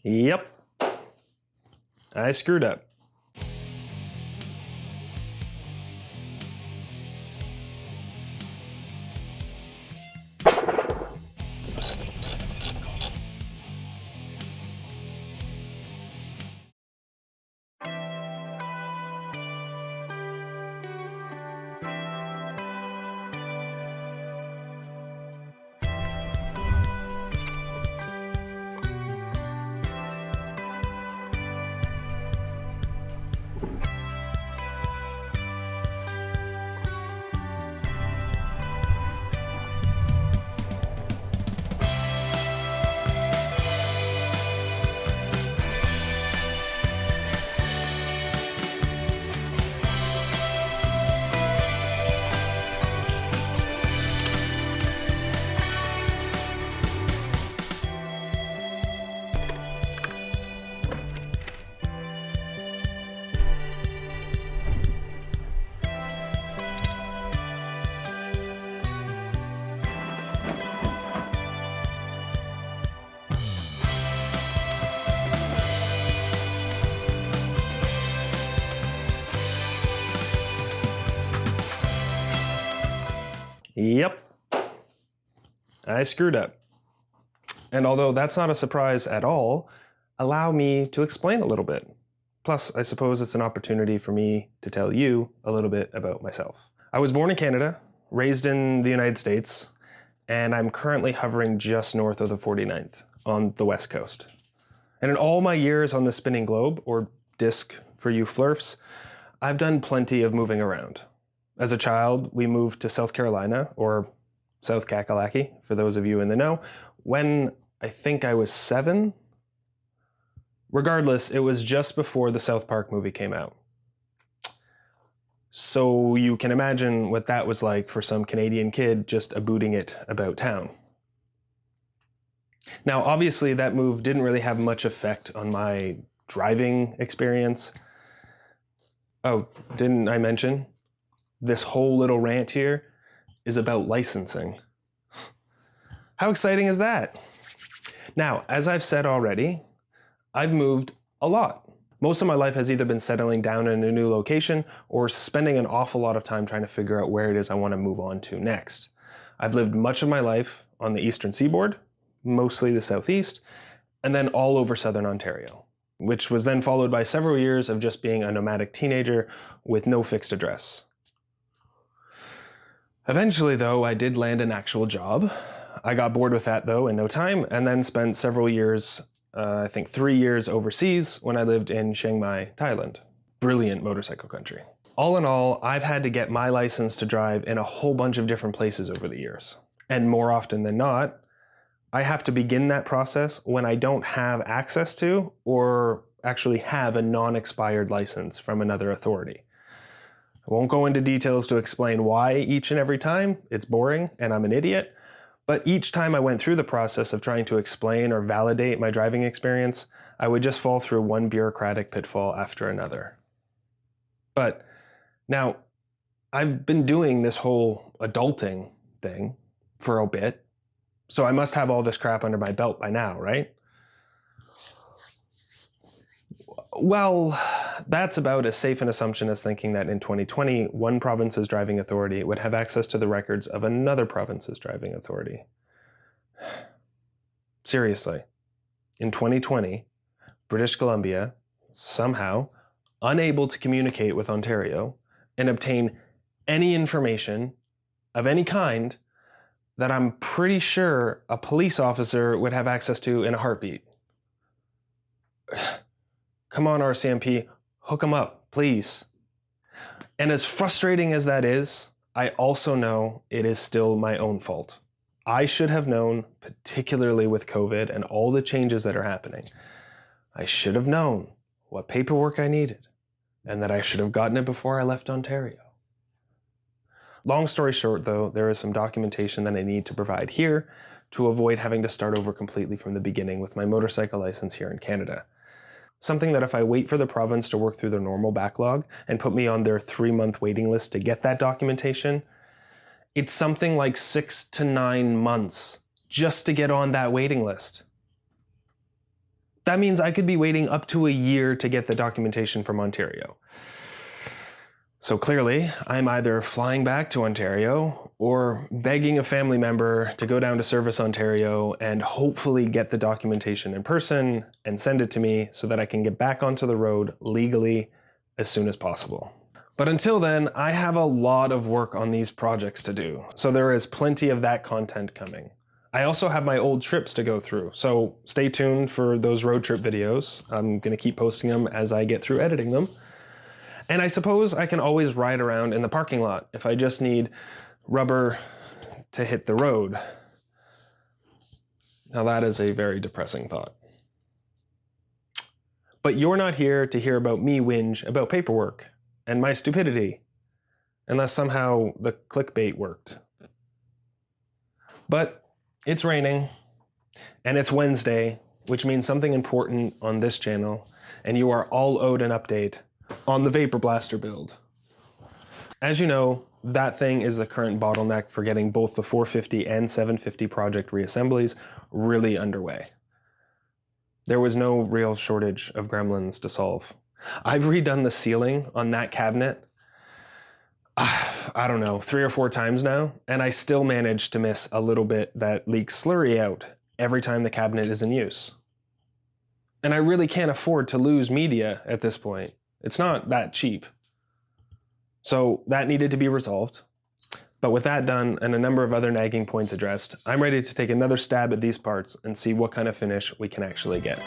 Yep, I screwed up. Yep, I screwed up. And although that's not a surprise at all, allow me to explain a little bit. Plus, I suppose it's an opportunity for me to tell you a little bit about myself. I was born in Canada, raised in the United States, and I'm currently hovering just north of the 49th on the West Coast. And in all my years on the spinning globe, or disc for you flurfs, I've done plenty of moving around. As a child, we moved to South Carolina, or South Kakalaki, for those of you in the know, when I think I was 7. Regardless, it was just before the South Park movie came out. So you can imagine what that was like for some Canadian kid just a-booting it about town. Now, obviously, that move didn't really have much effect on my driving experience. Oh, didn't I mention? This whole little rant here is about licensing. How exciting is that? Now, as I've said already, I've moved a lot. Most of my life has either been settling down in a new location or spending an awful lot of time trying to figure out where it is I want to move on to next. I've lived much of my life on the eastern seaboard, mostly the southeast, and then all over southern Ontario, which was then followed by several years of just being a nomadic teenager with no fixed address. Eventually, though, I did land an actual job. I got bored with that, though, in no time, and then spent several years, I think 3 years overseas when I lived in Chiang Mai, Thailand. Brilliant motorcycle country. All in all, I've had to get my license to drive in a whole bunch of different places over the years. And more often than not, I have to begin that process when I don't have access to or actually have a non-expired license from another authority. I won't go into details to explain why each and every time. It's boring and I'm an idiot. But each time I went through the process of trying to explain or validate my driving experience, I would just fall through one bureaucratic pitfall after another. But now, I've been doing this whole adulting thing for a bit, so I must have all this crap under my belt by now, right? Well, that's about as safe an assumption as thinking that in 2020, one province's driving authority would have access to the records of another province's driving authority. Seriously, in 2020, British Columbia, somehow, unable to communicate with Ontario and obtain any information of any kind that I'm pretty sure a police officer would have access to in a heartbeat. Come on, RCMP, hook them up, please. And as frustrating as that is, I also know it is still my own fault. I should have known, particularly with COVID and all the changes that are happening, I should have known what paperwork I needed and that I should have gotten it before I left Ontario. Long story short, though, there is some documentation that I need to provide here to avoid having to start over completely from the beginning with my motorcycle license here in Canada. Something that if I wait for the province to work through their normal backlog and put me on their 3-month waiting list to get that documentation, it's something like 6 to 9 months just to get on that waiting list. That means I could be waiting up to a year to get the documentation from Ontario. So clearly, I'm either flying back to Ontario or begging a family member to go down to Service Ontario and hopefully get the documentation in person and send it to me so that I can get back onto the road legally as soon as possible. But until then, I have a lot of work on these projects to do, so there is plenty of that content coming. I also have my old trips to go through, so stay tuned for those road trip videos. I'm gonna keep posting them as I get through editing them. And I suppose I can always ride around in the parking lot if I just need rubber to hit the road. Now that is a very depressing thought. But you're not here to hear about me whinge about paperwork and my stupidity, unless somehow the clickbait worked. But it's raining, and it's Wednesday, which means something important on this channel, and you are all owed an update on the Vapor Blaster build. As you know, that thing is the current bottleneck for getting both the 450 and 750 project reassemblies really underway. There was no real shortage of gremlins to solve. I've redone the ceiling on that cabinet, I don't know, 3 or 4 times now, and I still manage to miss a little bit that leaks slurry out every time the cabinet is in use. And I really can't afford to lose media at this point. It's not that cheap. So that needed to be resolved. But with that done and a number of other nagging points addressed, I'm ready to take another stab at these parts and see what kind of finish we can actually get.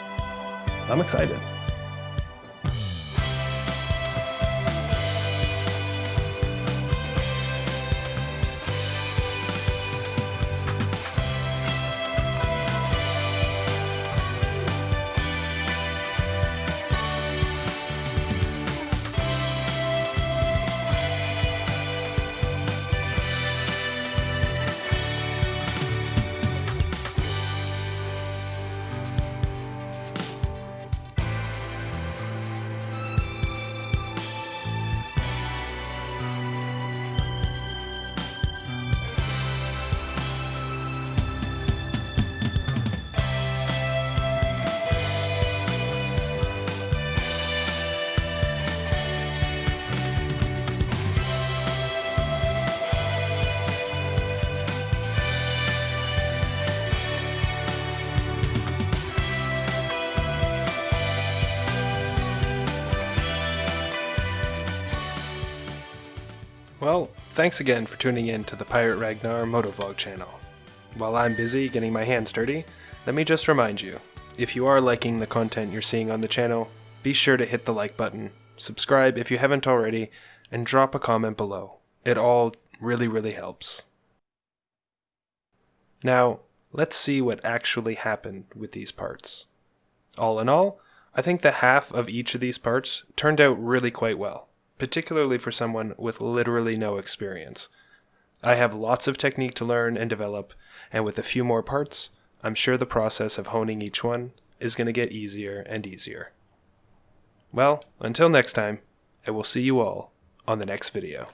I'm excited. Well, thanks again for tuning in to the ThePirateRagnar MotoVlog channel. While I'm busy getting my hands dirty, let me just remind you, if you are liking the content you're seeing on the channel, be sure to hit the like button, subscribe if you haven't already, and drop a comment below. It all really helps. Now, let's see what actually happened with these parts. All in all, I think the half of each of these parts turned out really quite well, particularly for someone with literally no experience. I have lots of technique to learn and develop, and with a few more parts, I'm sure the process of honing each one is going to get easier and easier. Well, until next time, I will see you all on the next video.